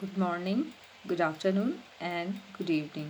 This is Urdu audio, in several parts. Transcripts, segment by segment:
Good morning, good afternoon and good evening.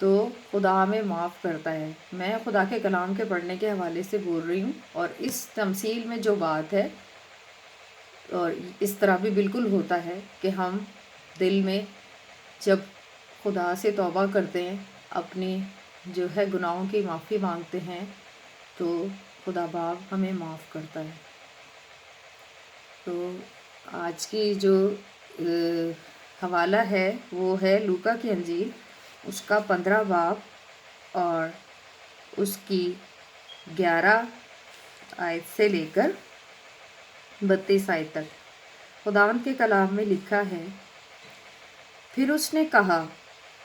تو خدا ہمیں معاف کرتا ہے۔ میں خدا کے کلام کے پڑھنے کے حوالے سے بول رہی ہوں، اور اس تمثیل میں جو بات ہے، اور اس طرح بھی بالکل ہوتا ہے کہ ہم دل میں جب خدا سے توبہ کرتے ہیں، اپنی جو ہے گناہوں کی معافی مانگتے ہیں، تو خدا باپ ہمیں معاف کرتا ہے۔ تو آج کی جو حوالہ ہے وہ ہے لوکا کی انجیل، اس کا 15 باب اور اس کی 11 آیت سے لے کر 32 آیت تک۔ خداوند کے کلام میں لکھا ہے، پھر اس نے کہا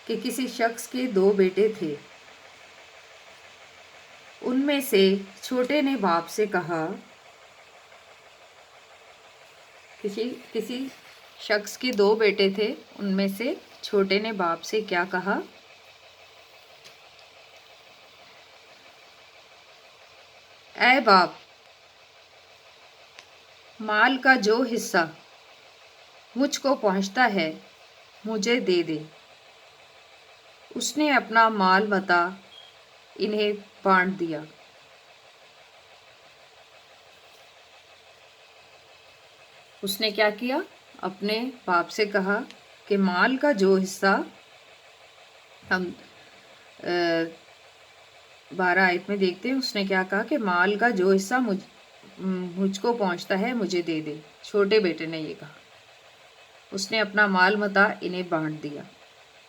کہ کسی شخص کے 2 بیٹے تھے۔ ان میں سے چھوٹے نے باپ سے کہا، کسی شخص کے 2 بیٹے تھے، ان میں سے چھوٹے نے باپ سے کیا کہا؟ اے باپ، مال کا جو حصہ مجھ کو پہنچتا ہے مجھے دے دے۔ اس نے اپنا مال متاع انہیں بانٹ دیا۔ اس نے کیا کیا؟ اپنے باپ سے کہا کہ مال کا جو حصہ، ہم 12 آیت میں دیکھتے ہیں، اس نے کیا کہا کہ مال کا جو حصہ مجھ کو پہنچتا ہے مجھے دے دے۔ چھوٹے بیٹے نے یہ کہا۔ اس نے اپنا مال متاع انہیں بانٹ دیا،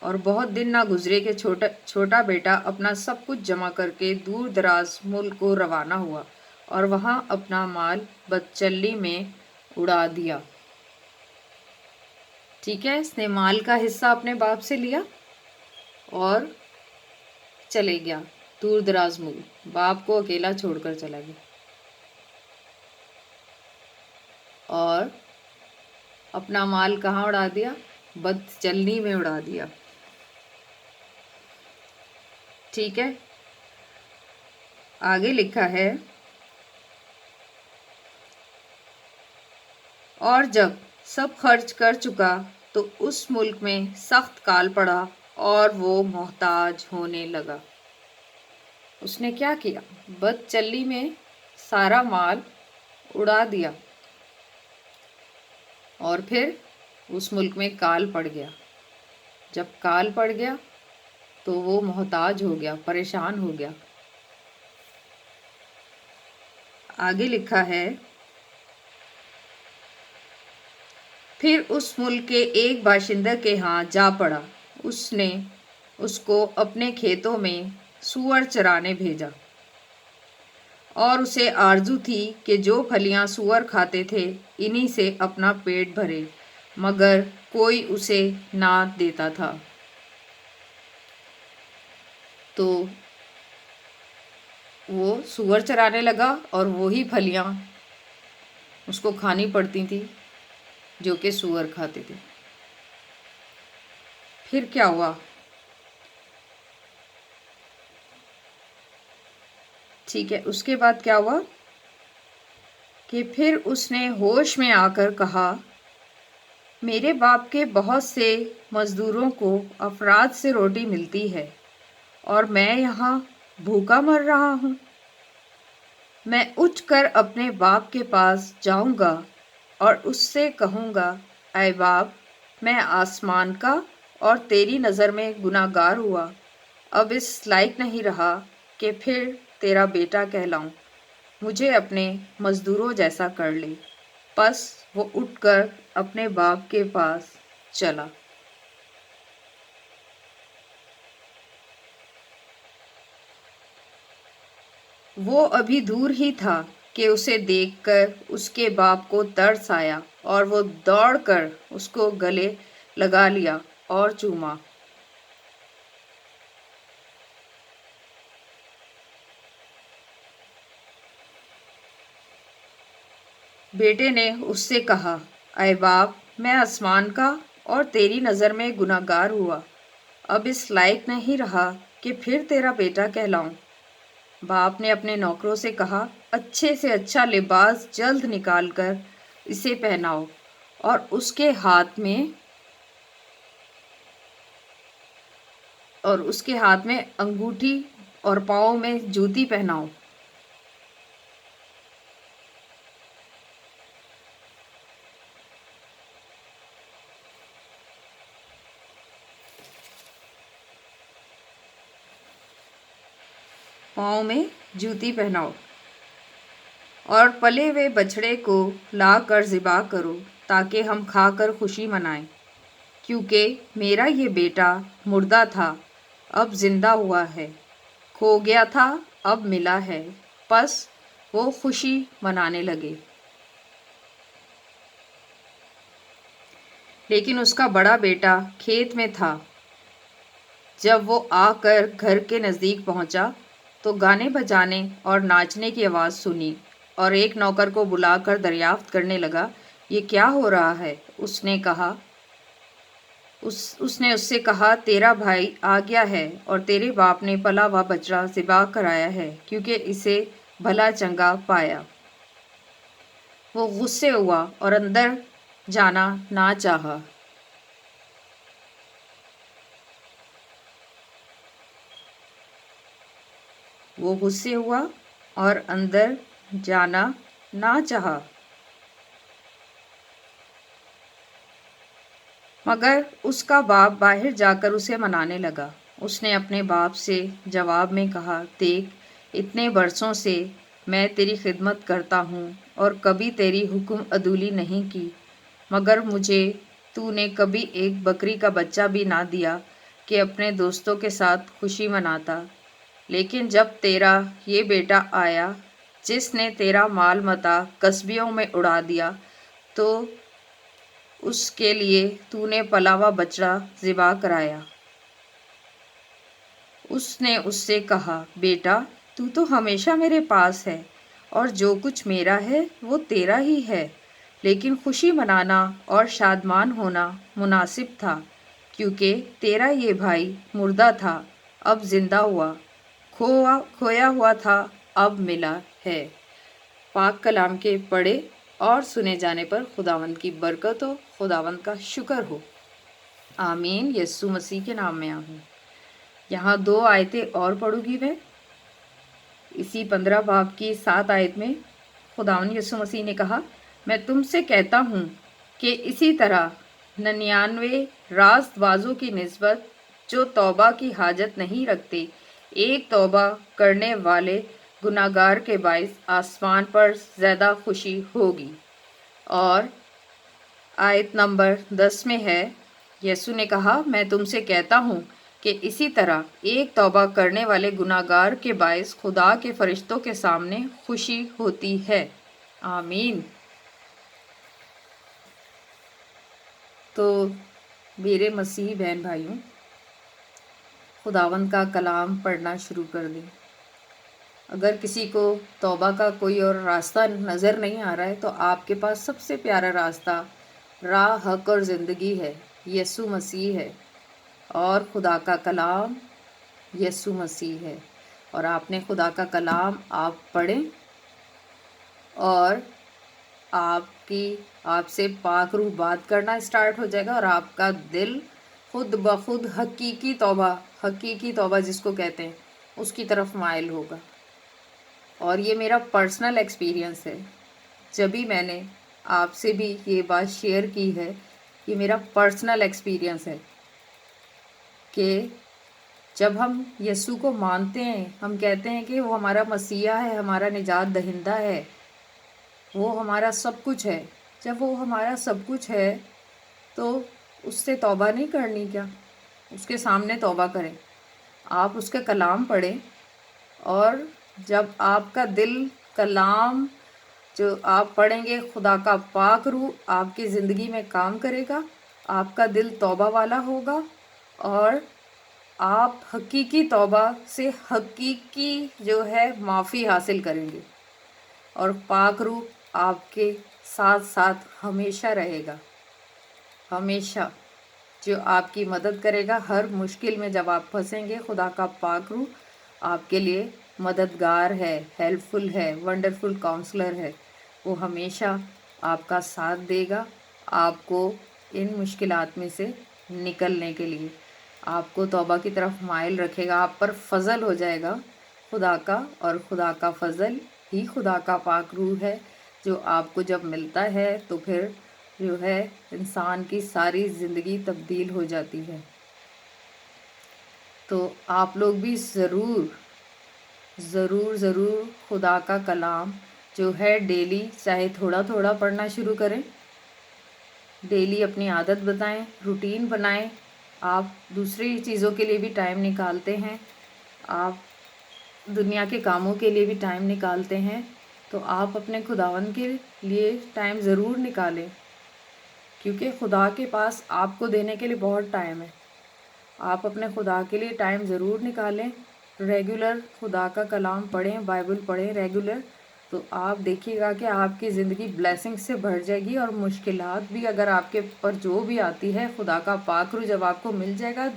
اور بہت دن نہ گزرے کہ چھوٹا بیٹا اپنا سب کچھ جمع کر کے دور دراز ملک کو روانہ ہوا، اور وہاں اپنا مال بدچلی میں اڑا دیا۔ ٹھیک ہے، اس نے مال کا حصہ اپنے باپ سے لیا اور چلے گیا دور دراز ملک، باپ کو اکیلا چھوڑ کر چلا گیا، اور اپنا مال کہاں اڑا دیا؟ بدچلنی میں اڑا دیا۔ ٹھیک ہے، آگے لکھا ہے، اور جب سب خرچ کر چکا تو اس ملک میں سخت کال پڑا اور وہ محتاج ہونے لگا۔ اس نے کیا کیا؟ بدچلی میں سارا مال اڑا دیا، اور پھر اس ملک میں کال پڑ گیا۔ جب کال پڑ گیا تو وہ محتاج ہو گیا، پریشان ہو گیا۔ آگے لکھا ہے، پھر اس ملک کے ایک باشندہ کے ہاں جا پڑا۔ اس نے اس کو اپنے کھیتوں میں سور چرانے بھیجا، اور اسے آرزو تھی کہ جو پھلیاں سور کھاتے تھے انہی سے اپنا پیٹ بھرے، مگر کوئی اسے نہ دیتا تھا۔ تو وہ سور چرانے لگا، اور وہی پھلیاں اس کو کھانی پڑتی تھیں جو کہ سور کھاتے تھے۔ پھر کیا ہوا؟ ٹھیک ہے، اس کے بعد کیا ہوا کہ پھر اس نے ہوش میں آ کر کہا، میرے باپ کے بہت سے مزدوروں کو افراد سے روٹی ملتی ہے، اور میں یہاں بھوکا مر رہا ہوں۔ میں اٹھ کر اپنے باپ کے پاس جاؤں گا اور اس سے کہوں گا، اے باپ، میں آسمان کا اور تیری نظر میں گناہ گار ہوا، اب اس لائق نہیں رہا کہ پھر تیرا بیٹا کہلاؤں، مجھے اپنے مزدوروں جیسا کر لے۔ پس وہ اٹھ کر اپنے باپ کے پاس چلا۔ وہ ابھی دور ہی تھا کہ اسے دیکھ کر اس کے باپ کو ترس آیا، اور وہ دوڑ کر اس کو گلے لگا لیا اور چوما۔ بیٹے نے اس سے کہا، اے باپ، میں آسمان کا اور تیری نظر میں گناہ گار ہوا، اب اس لائق نہیں رہا کہ پھر تیرا بیٹا کہلاؤں۔ باپ نے اپنے نوکروں سے کہا، اچھے سے اچھا لباس جلد نکال کر اسے پہناؤ، اور اور اس کے ہاتھ میں انگوٹھی اور پاؤں میں جوتی پہناؤ۔ پاؤں میں جوتی پہناؤ اور پلے ہوئے بچڑے کو لا کر ذبح کرو تاکہ ہم کھا کر خوشی منائیں، کیونکہ میرا یہ بیٹا مردہ تھا اب زندہ ہوا ہے، کھو گیا تھا اب ملا ہے۔ پس وہ خوشی منانے لگے۔ لیکن اس کا بڑا بیٹا کھیت میں تھا۔ جب وہ آ کر گھر کے نزدیک پہنچا تو گانے بجانے اور ناچنے کی آواز سنی، اور ایک نوکر کو بلا کر دریافت کرنے لگا، یہ کیا ہو رہا ہے؟ اس نے اس سے کہا، تیرا بھائی آ گیا ہے اور تیرے باپ نے پلا ہوا بچڑا ذبح کرایا ہے، کیونکہ اسے بھلا چنگا پایا۔ وہ غصے ہوا اور اندر جانا نہ چاہا۔ وہ غصے ہوا اور اندر جانا نہ چاہا، مگر اس کا باپ باہر جا کر اسے منانے لگا۔ اس نے اپنے باپ سے جواب میں کہا، دیکھ، اتنے برسوں سے میں تیری خدمت کرتا ہوں اور کبھی تیری حکم عدولی نہیں کی، مگر مجھے تو نے کبھی ایک بکری کا بچہ بھی نہ دیا کہ اپنے دوستوں کے ساتھ خوشی مناتا۔ لیکن جب تیرا یہ بیٹا آیا جس نے تیرا مال متاع کسبیوں میں اڑا دیا، تو اس کے لیے تو نے پلا ہوا بچڑا ذبح کرایا۔ اس نے اس سے کہا، بیٹا، تو ہمیشہ میرے پاس ہے اور جو کچھ میرا ہے وہ تیرا ہی ہے، لیکن خوشی منانا اور شادمان ہونا مناسب تھا، کیونکہ تیرا یہ بھائی مردہ تھا اب زندہ ہوا، کھویا ہوا تھا اب ملا ہے۔ پاک کلام کے پڑھے اور سنے جانے پر خداوند کی برکت ہو، خداوند کا شکر ہو۔ آمین۔ یسوع مسیح کے نام میں آمین۔ یہاں 2 آیتیں اور پڑھوں گی میں۔ اسی 15 باب کی 7 آیت میں خداوند یسوع مسیح نے کہا، میں تم سے کہتا ہوں کہ اسی طرح 99 راست بازوں کی نسبت جو توبہ کی حاجت نہیں رکھتے، ایک توبہ کرنے والے گناہگار کے باعث آسمان پر زیادہ خوشی ہوگی۔ اور آیت نمبر 10 میں ہے، یسوع نے کہا، میں تم سے کہتا ہوں کہ اسی طرح ایک توبہ کرنے والے گناہگار کے باعث خدا کے فرشتوں کے سامنے خوشی ہوتی ہے۔ آمین۔ تو میرے مسیحی بہن بھائیوں، خداوند کا کلام پڑھنا شروع کر دیں۔ اگر کسی کو توبہ کا کوئی اور راستہ نظر نہیں آ رہا ہے تو آپ کے پاس سب سے پیارا راستہ، راہ، حق اور زندگی ہے، یسوع مسیح ہے، اور خدا کا کلام یسوع مسیح ہے۔ اور آپ نے خدا کا کلام آپ پڑھیں اور آپ سے پاک روح بات کرنا اسٹارٹ ہو جائے گا، اور آپ کا دل خود بخود حقیقی توبہ جس کو کہتے ہیں اس کی طرف مائل ہوگا۔ اور یہ میرا پرسنل ایکسپیرینس ہے، جبھی میں نے آپ سے بھی یہ بات شیئر کی ہے، یہ میرا پرسنل ایکسپیرینس ہے کہ جب ہم یسوع کو مانتے ہیں، ہم کہتے ہیں کہ وہ ہمارا مسیحا ہے، ہمارا نجات دہندہ ہے، وہ ہمارا سب کچھ ہے۔ جب وہ ہمارا سب کچھ ہے تو اس سے توبہ نہیں کرنی کیا؟ اس کے سامنے توبہ کریں، آپ اس کا کلام پڑھیں، اور جب آپ کا دل کلام جو آپ پڑھیں گے، خدا کا پاک روح آپ کی زندگی میں کام کرے گا، آپ کا دل توبہ والا ہوگا، اور آپ حقیقی توبہ سے حقیقی جو ہے معافی حاصل کریں گے، اور پاک روح آپ کے ساتھ ساتھ ہمیشہ رہے گا، ہمیشہ، جو آپ کی مدد کرے گا ہر مشکل میں۔ جب آپ پھنسیں گے، خدا کا پاک روح آپ کے لیے مددگار ہے، ہیلپ فل ہے، ونڈرفل کاؤنسلر ہے، وہ ہمیشہ آپ کا ساتھ دے گا آپ کو ان مشکلات میں سے نکلنے کے لیے۔ آپ کو توبہ کی طرف مائل رکھے گا، آپ پر فضل ہو جائے گا خدا کا، اور خدا کا فضل ہی خدا کا پاک روح ہے جو آپ کو جب ملتا ہے تو پھر جو ہے انسان کی ساری زندگی تبدیل ہو جاتی ہے۔ تو آپ لوگ بھی ضرور ضرور ضرور خدا کا کلام جو ہے ڈیلی چاہے تھوڑا تھوڑا پڑھنا شروع کریں، ڈیلی اپنی عادت بتائیں، روٹین بنائیں۔ آپ دوسری چیزوں کے لیے بھی ٹائم نکالتے ہیں، آپ دنیا کے کاموں کے لیے بھی ٹائم نکالتے ہیں، تو آپ اپنے خداوند کے لیے ٹائم ضرور نکالیں، کیونکہ خدا کے پاس آپ کو دینے کے لیے بہت ٹائم ہے۔ آپ اپنے خدا کے لیے ٹائم ضرور نکالیں، ریگولر خدا کا کلام پڑھیں، بائبل پڑھیں ریگولر، تو آپ دیکھیے گا کہ آپ کی زندگی بلیسنگ سے بھر جائے گی، اور مشکلات بھی اگر آپ کے پر جو بھی آتی ہے، خدا کا پاک روح جب آپ کو مل جائے گا،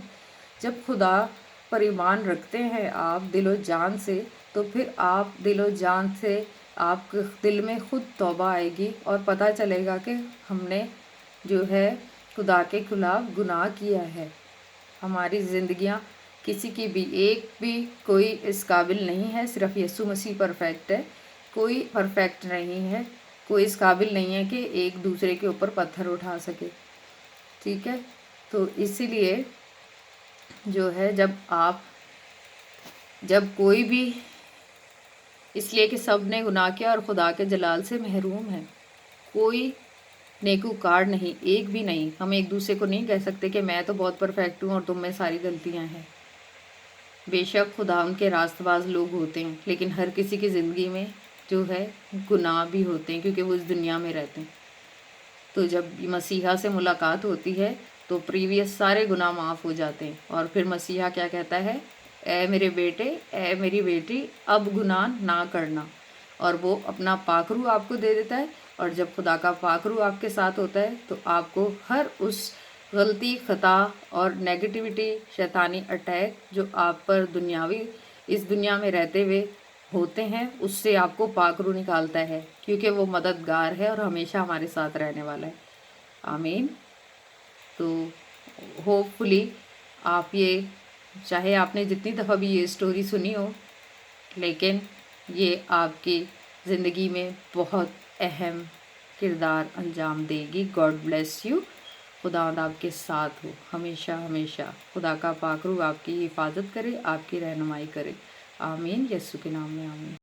جب خدا پر ایمان رکھتے ہیں آپ دل و جان سے، تو پھر آپ دل و جان سے آپ کے دل میں خود توبہ آئے گی، اور پتہ چلے گا کہ ہم نے جو ہے خدا کے خلاف گناہ کیا ہے۔ ہماری زندگیاں کسی کی بھی ایک بھی کوئی اس قابل نہیں ہے، صرف یسوع مسیح پرفیکٹ ہے، کوئی پرفیکٹ نہیں ہے، کوئی اس قابل نہیں ہے کہ ایک دوسرے کے اوپر پتھر اٹھا سکے، ٹھیک ہے؟ تو اسی لیے جو ہے جب کوئی بھی، اس لیے کہ سب نے گناہ کیا اور خدا کے جلال سے محروم ہے، کوئی نیکوکار نہیں، ایک بھی نہیں۔ ہم ایک دوسرے کو نہیں کہہ سکتے کہ میں تو بہت پرفیکٹ ہوں اور تم میں ساری غلطیاں ہیں۔ بے شک خدا ان کے راست باز لوگ ہوتے ہیں، لیکن ہر کسی کی زندگی میں جو ہے گناہ بھی ہوتے ہیں، کیونکہ وہ اس دنیا میں رہتے ہیں۔ تو جب مسیحا سے ملاقات ہوتی ہے تو پریویس سارے گناہ معاف ہو جاتے ہیں، اور پھر مسیحا کیا کہتا ہے؟ اے میرے بیٹے، اے میری بیٹی، اب گناہ نہ کرنا، اور وہ اپنا پاک روح آپ کو دے دیتا ہے، اور جب خدا کا پاک روح آپ کے ساتھ ہوتا ہے تو آپ کو ہر اس غلطی، خطا اور نیگیٹیوٹی، شیطانی اٹیک جو آپ پر دنیاوی اس دنیا میں رہتے ہوئے ہوتے ہیں، اس سے آپ کو پاک روح نکالتا ہے، کیونکہ وہ مددگار ہے اور ہمیشہ ہمارے ساتھ رہنے والا ہے۔ آمین۔ تو ہوپ فلی آپ یہ، چاہے آپ نے جتنی دفعہ بھی یہ سٹوری سنی ہو، لیکن یہ آپ کی زندگی میں بہت اہم کردار انجام دے گی۔ God bless you. خداوند آپ کے ساتھ ہو ہمیشہ ہمیشہ۔ خدا کا پاک روح آپ کی حفاظت کرے، آپ کی رہنمائی کرے۔ آمین۔ یسوع کے نام میں آمین۔